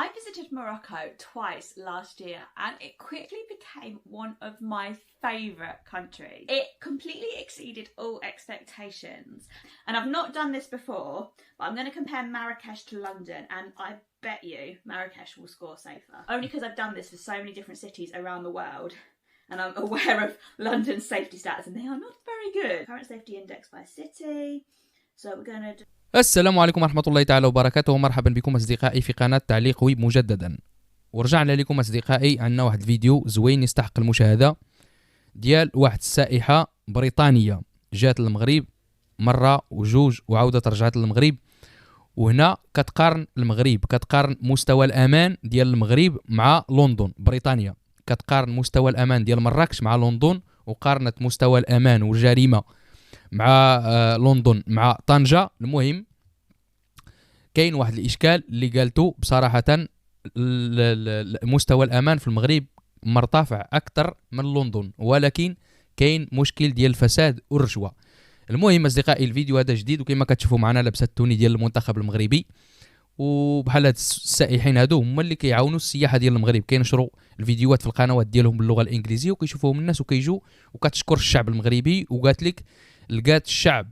I visited Morocco twice last year and it quickly became one of my favourite countries. It completely exceeded all expectations. And I've not done this before, but I'm going to compare Marrakech to London, and I bet you Marrakech will score safer. Only because I've done this for so many different cities around the world and I'm aware of London's safety stats and they are not very good. Current safety index by city. So we're going to... السلام عليكم ورحمة الله تعالى وبركاته، ومرحبا بكم أصدقائي في قناة تعليق ويب مجددا. ورجعنا لكم أصدقائي، عندنا واحد الفيديو زوين يستحق المشاهدة ديال واحد السائحة بريطانية جات للمغرب مرة وجوج وعودة رجعت للمغرب، وهنا كتقارن المغرب، كتقارن مستوى الأمان ديال المغرب مع لندن. بريطانيا كتقارن مستوى الأمان ديال مراكش مع لندن، وقارنت مستوى الأمان والجريمة مع لندن مع طنجة. المهم كاين واحد الاشكال اللي قالته بصراحه، مستوى الامان في المغرب مرتفع اكثر من لندن، ولكن كاين مشكل ديال الفساد والرشوه. المهم اصدقائي، الفيديو هذا جديد وكما كتشوفوا معنا لابسه التوني ديال المنتخب المغربي، وبحال هاد السائحين هادو هما اللي كيعاونوا السياحه ديال المغرب، كينشروا الفيديوهات في القنوات ديالهم باللغه الانجليزيه وكيشوفوهم الناس وكيجوا، وكتشكر الشعب المغربي وقالت لك لقات الشعب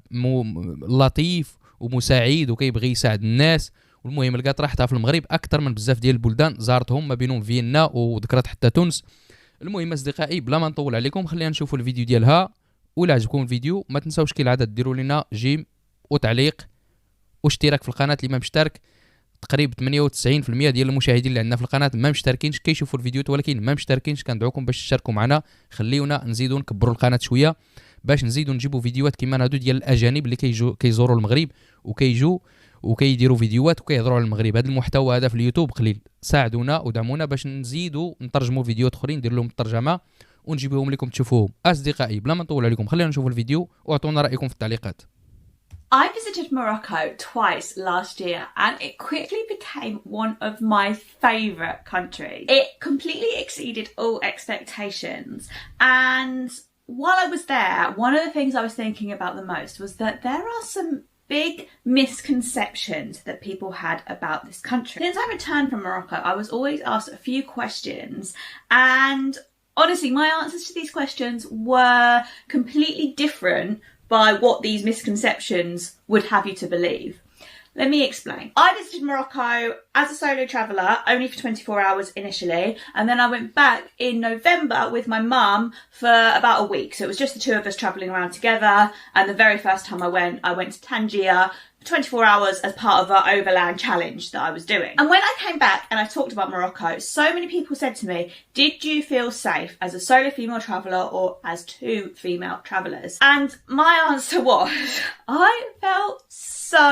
لطيف ومساعد وكيبغي يساعد الناس. والمهم لقات راحتها في المغرب اكثر من بزاف ديال البلدان زارتهم، ما بينهم فيينا وذكرت حتى تونس. المهم اصدقائي بلا ما نطول عليكم، خلينا نشوفوا الفيديو ديالها. ولا عجبكم الفيديو ما تنساوش كالعاده ديروا لنا جيم وتعليق واشتراك في القناه اللي ما مشترك. تقريبا 98% ديال المشاهدين اللي عندنا في القناه ما مشتركينش، كيشوفوا الفيديوهات ولكن ما مشتركينش. كندعوكم باش تشاركوا معنا، خليونا نزيدوا نكبروا القناه شويه باش نزيدوا نجيبوا فيديوهات كيما هادو ديال الاجانب اللي كيزوروا المغرب وكيجوا وكيديروا فيديوهات وكيهضروا على المغرب. هذا المحتوى هذا في اليوتيوب قليل، ساعدونا ودعمونا باش نزيدوا نترجموا فيديوهات اخرين، ندير لهم الترجمه ونجيبهم لكم تشوفوهم. اصدقائي بلا ما نطول عليكم، خلينا نشوفوا الفيديو واعطونا رايكم في التعليقات. I visited Morocco twice last year and it quickly became one of my favourite countries. It completely exceeded all expectations, and while I was there, one of the things I was thinking about the most was that there are some big misconceptions that people had about this country. Since I returned from Morocco, I was always asked a few questions, and honestly, my answers to these questions were completely different by what these misconceptions would have you to believe. Let me explain. I visited Morocco as a solo traveller, only for 24 hours initially, and then I went back in November with my mum for about a week. So it was just the two of us travelling around together, and the very first time I went to Tangier for 24 hours as part of our overland challenge that I was doing. And when I came back and I talked about Morocco, so many people said to me, did you feel safe as a solo female traveller or as two female travellers? And my answer was, I felt so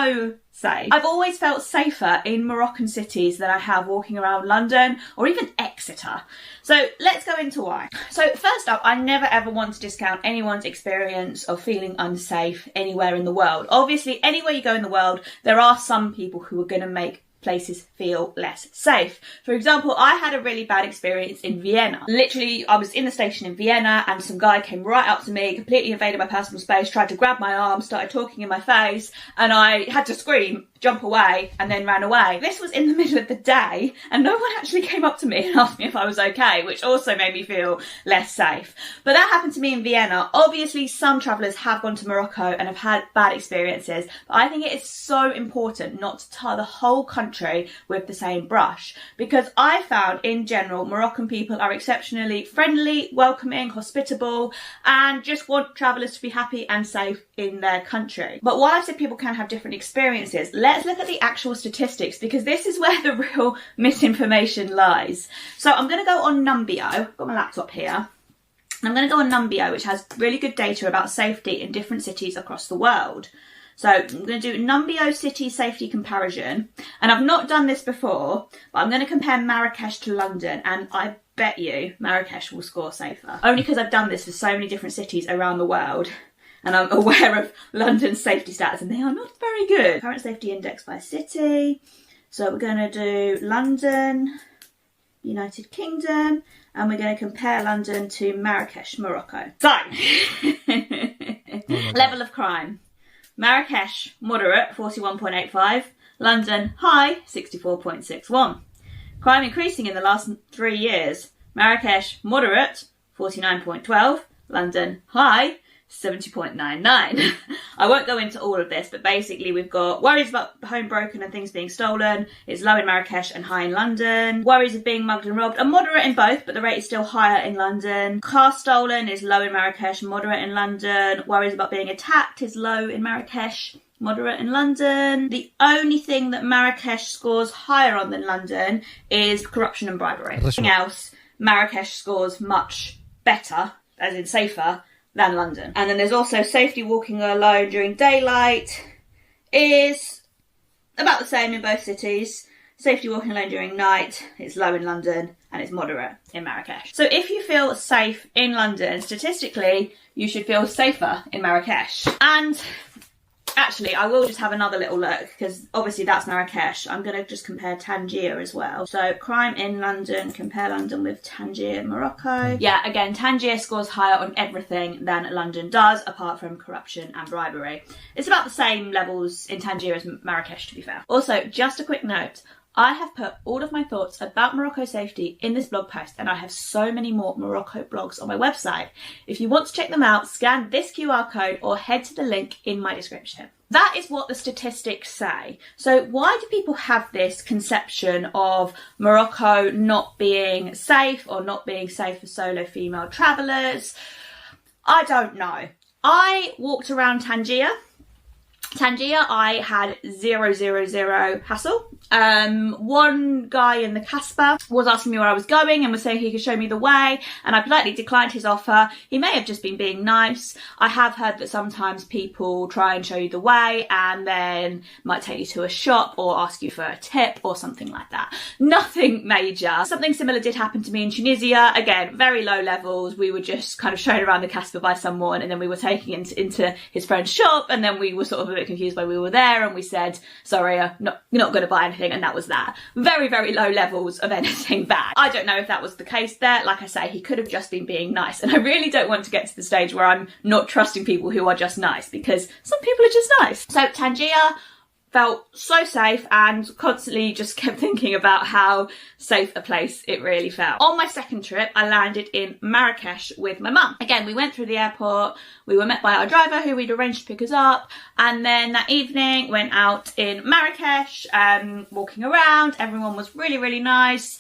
safe. I've always felt safer in Moroccan cities than I have walking around London or even Exeter. So let's go into why. So first up, I never ever want to discount anyone's experience of feeling unsafe anywhere in the world. Obviously, anywhere you go in the world, there are some people who are going to make places feel less safe. For example, I had a really bad experience in Vienna. Literally, I was in the station in Vienna and some guy came right up to me, completely invaded my personal space, tried to grab my arm, started talking in my face, and I had to scream, jump away, and then ran away. This was in the middle of the day and no one actually came up to me and asked me if I was okay, which also made me feel less safe. But that happened to me in Vienna. Obviously, some travellers have gone to Morocco and have had bad experiences, but I think it is so important not to tar the whole country with the same brush, because I found in general Moroccan people are exceptionally friendly, welcoming, hospitable, and just want travellers to be happy and safe in their country. But while I've said people can have different experiences, let's look at the actual statistics, because this is where the real misinformation lies. So I'm going to go on Numbeo. I've got my laptop here. I'm going to go on Numbeo, which has really good data about safety in different cities across the world. So I'm going to do Numbeo city safety comparison, and I've not done this before, but I'm going to compare Marrakech to London, and I bet you Marrakech will score safer. Only because I've done this for so many different cities around the world, and I'm aware of London's safety stats, and they are not very good. Current safety index by city. So we're going to do London, United Kingdom, and we're going to compare London to Marrakech, Morocco. So, level of crime. Marrakech, moderate, 41.85. London, high, 64.61. Crime increasing in the last 3 years. Marrakech, moderate, 49.12. London, high, 70.99. I won't go into all of this, but basically we've got worries about home broken and things being stolen. It's low in Marrakech and high in London. Worries of being mugged and robbed are moderate in both, but the rate is still higher in London. Car stolen is low in Marrakech, moderate in London. Worries about being attacked is low in Marrakech, moderate in London. The only thing that Marrakech scores higher on than London is corruption and bribery. Everything else, Marrakech scores much better, as in safer, than London. And then there's also safety walking alone during daylight is about the same in both cities. Safety walking alone during night is low in London and it's moderate in Marrakech. So if you feel safe in London, statistically, you should feel safer in Marrakech. And actually, I will just have another little look because obviously that's Marrakech. I'm going to just compare Tangier as well. So crime in London, compare London with Tangier, Morocco. Yeah, again, Tangier scores higher on everything than London does, apart from corruption and bribery. It's about the same levels in Tangier as Marrakech, to be fair. Also, just a quick note. I have put all of my thoughts about Morocco safety in this blog post, and I have so many more Morocco blogs on my website. If you want to check them out, scan this QR code or head to the link in my description. That is what the statistics say. So why do people have this conception of Morocco not being safe or not being safe for solo female travellers? I don't know. I walked around Tangier. I had 000 hassle. One guy in the Casbah was asking me where I was going and was saying he could show me the way, and I politely declined his offer. He may have just been being nice. I have heard that sometimes people try and show you the way and then might take you to a shop or ask you for a tip or something like that. Nothing major. Something similar did happen to me in Tunisia. Again, very low levels. We were just kind of shown around the Casbah by someone, and then we were taken into his friend's shop, and then we were sort of a bit confused why we were there, and we said, sorry, you're not going to buy anything, and that was that. Very, very low levels of anything bad. I don't know if that was the case there. Like I say, he could have just been being nice, and I really don't want to get to the stage where I'm not trusting people who are just nice, because some people are just nice. So Tangier felt so safe and constantly just kept thinking about how safe a place it really felt. On my second trip, I landed in Marrakech with my mum. Again, we went through the airport, we were met by our driver who we'd arranged to pick us up, and then that evening went out in Marrakech, walking around. Everyone was really, really nice.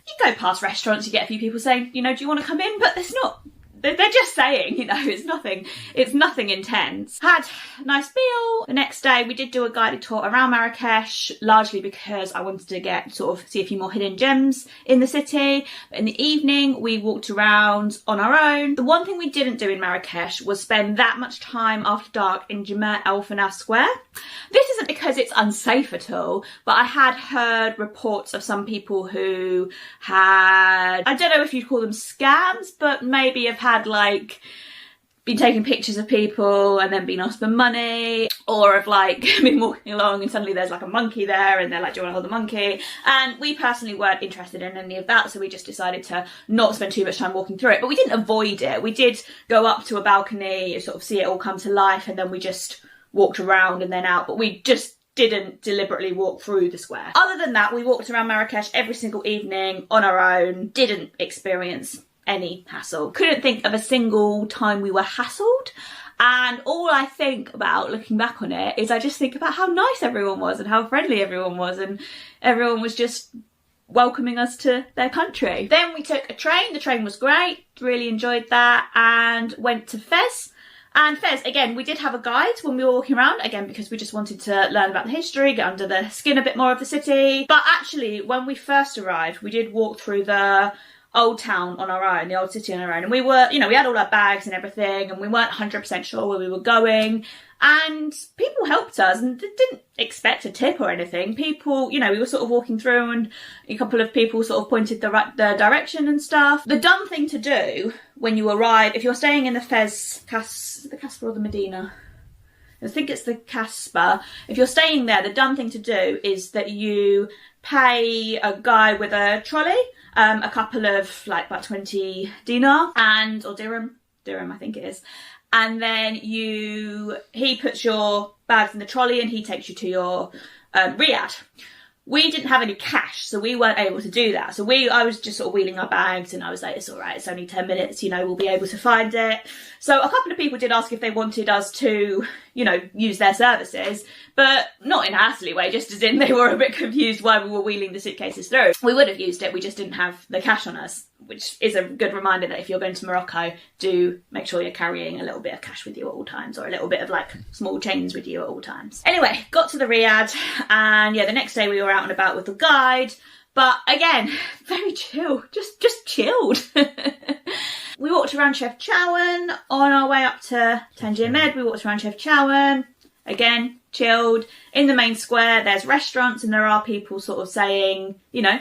You go past restaurants, you get a few people saying, you know, do you want to come in? But there's not. They're just saying, you know, it's nothing intense. Had a nice meal. The next day we did do a guided tour around Marrakech, largely because I wanted to see a few more hidden gems in the city. But in the evening we walked around on our own. The one thing we didn't do in Marrakech was spend that much time after dark in Jemaa El Fna Square. This isn't because it's unsafe at all, but I had heard reports of some people who had, I don't know if you'd call them scams, but maybe have had like been taking pictures of people and then been asked for money, or have like been walking along and suddenly there's like a monkey there and they're like, do you want to hold the monkey? And we personally weren't interested in any of that, so we just decided to not spend too much time walking through it. But we didn't avoid it. We did go up to a balcony, sort of see it all come to life, and then we just walked around and then out, but we just didn't deliberately walk through the square. Other than that, we walked around Marrakech every single evening on our own, didn't experience any hassle. Couldn't think of a single time we were hassled, and all I think about looking back on it is I just think about how nice everyone was and how friendly everyone was, and everyone was just welcoming us to their country. Then we took a train. The train was great, really enjoyed that, and went to Fez. And Fez, again, we did have a guide when we were walking around, again, because we just wanted to learn about the history, get under the skin a bit more of the city. But actually, when we first arrived, we did walk through the old town on our own, the old city on our own. And we were, you know, we had all our bags and everything, and we weren't 100% sure where we were going. And people helped us and didn't expect a tip or anything. People, you know, we were sort of walking through and a couple of people sort of pointed the direction and stuff. The dumb thing to do when you arrive, if you're staying in the Fez, the Casbah or the Medina? I think it's the Casbah. If you're staying there, the dumb thing to do is that you pay a guy with a trolley, a couple of, like, about 20 dinar or dirham, I think it is. And then he puts your bags in the trolley and he takes you to your riad. we didn't have any cash, so we weren't able to do that. So I was just sort of wheeling our bags, and I was like, it's all right, it's only 10 minutes, you know, we'll be able to find it. So a couple of people did ask if they wanted us to, you know, use their services, but not in a hassly way, just as in they were a bit confused why we were wheeling the suitcases through. We would have used it, we just didn't have the cash on us, which is a good reminder that if you're going to Morocco, do make sure you're carrying a little bit of cash with you at all times, or a little bit of like small change with you at all times. Anyway, got to the Riyadh, and yeah, the next day we were out and about with the guide, but again, very chill, just chilled. We walked around Chefchaouen on our way up to Tangier Med. We walked around Chefchaouen, again, chilled. In the main square, there's restaurants, and there are people sort of saying, you know,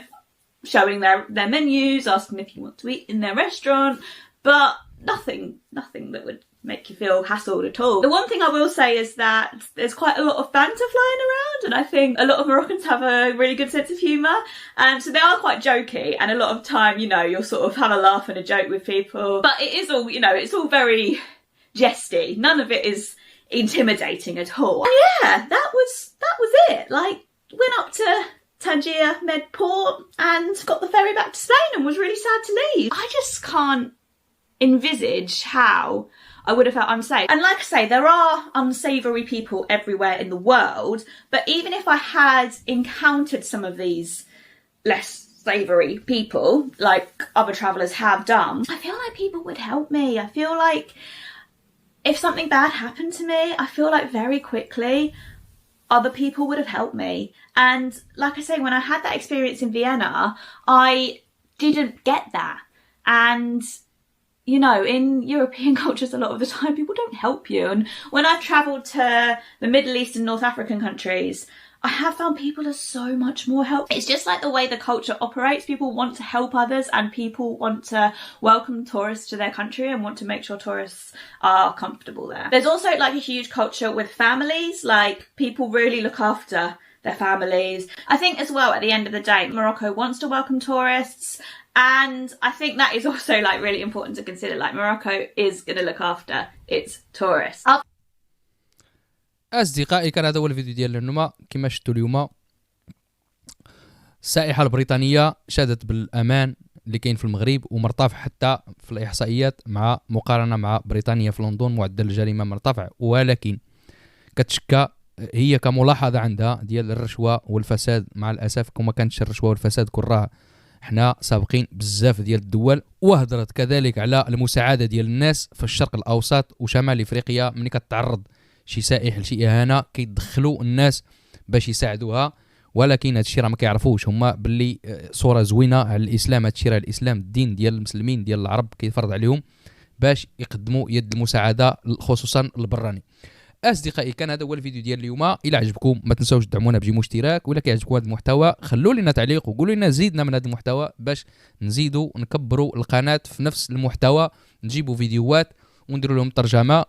showing their menus, asking if you want to eat in their restaurant, but nothing that would make you feel hassled at all. The one thing I will say is that there's quite a lot of banter flying around, and I think a lot of Moroccans have a really good sense of humour, and so they are quite jokey, and a lot of time, you know, you'll sort of have a laugh and a joke with people, but it is all, you know, it's all very jesty. None of it is intimidating at all. And yeah, that was it. Like, went up to Tangier Med Port and got the ferry back to Spain and was really sad to leave. I just can't envisage how I would have felt unsafe. And like I say, there are unsavoury people everywhere in the world, but even if I had encountered some of these less savoury people, like other travellers have done, I feel like people would help me. I feel like if something bad happened to me, I feel like very quickly other people would have helped me. And like I say, when I had that experience in Vienna, I didn't get that. And you know, in European cultures, a lot of the time, people don't help you. And when I've travelled to the Middle East and North African countries, I have found people are so much more helpful. It's just like the way the culture operates. People want to help others, and people want to welcome tourists to their country and want to make sure tourists are comfortable there. There's also like a huge culture with families, like people really look after their families. I think as well, at the end of the day, Morocco wants to welcome tourists. And I think that is also like really important to consider. Like Morocco is going to look after its tourists. أصدقائي، كان هذا هو الفيديو ديال اليوم. كما شفتوا اليوم السائحة البريطانية شادت بالأمان اللي كاين في المغرب، ومرتفع حتى في الإحصائيات مع مقارنة مع بريطانيا. في لندن معدل الجريمة مرتفع، ولكن كتشكى هي كملاحظة عندها ديال الرشوة والفساد. مع الأسف كما كانتش الرشوة والفساد كراه حنا سابقين بزاف ديال الدول. وهضرت كذلك على المساعدة ديال الناس في الشرق الأوسط وشمال إفريقيا. ملي كتعرض شي سائح لشي إهانة كيدخلوا الناس باش يساعدوها، ولكن هذا الشيء راه ما كيعرفوش هما باللي صورة زوينة على الإسلام. هذا الشيء راه الإسلام الدين ديال المسلمين ديال العرب كيفرض عليهم باش يقدموا يد المساعدة خصوصا البراني. أصدقائي، كان هذا هو الفيديو ديال اليوم. إلا عجبكم ما تنساوش تدعمونا بجي مشترك، ولا كيعجبكم هذا المحتوى خلوا لنا تعليق وقولوا لنا زيدنا من هذا المحتوى باش نزيدوا نكبروا القناة في نفس المحتوى، نجيبوا فيديوهات ونديروا لهم ترجمة،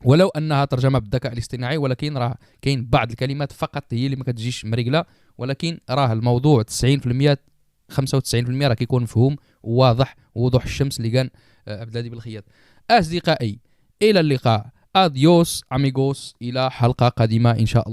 ولو انها ترجمه بالذكاء الاصطناعي، ولكن راه كاين بعض الكلمات فقط هي اللي ما كتجيش مريقله، ولكن راه الموضوع 90% 95% راه كيكون مفهوم وواضح ووضوح الشمس اللي كان عبد الهادي بالخياط. اصدقائي، الى اللقاء. اديوس اميغوس، الى حلقه قادمه ان شاء الله.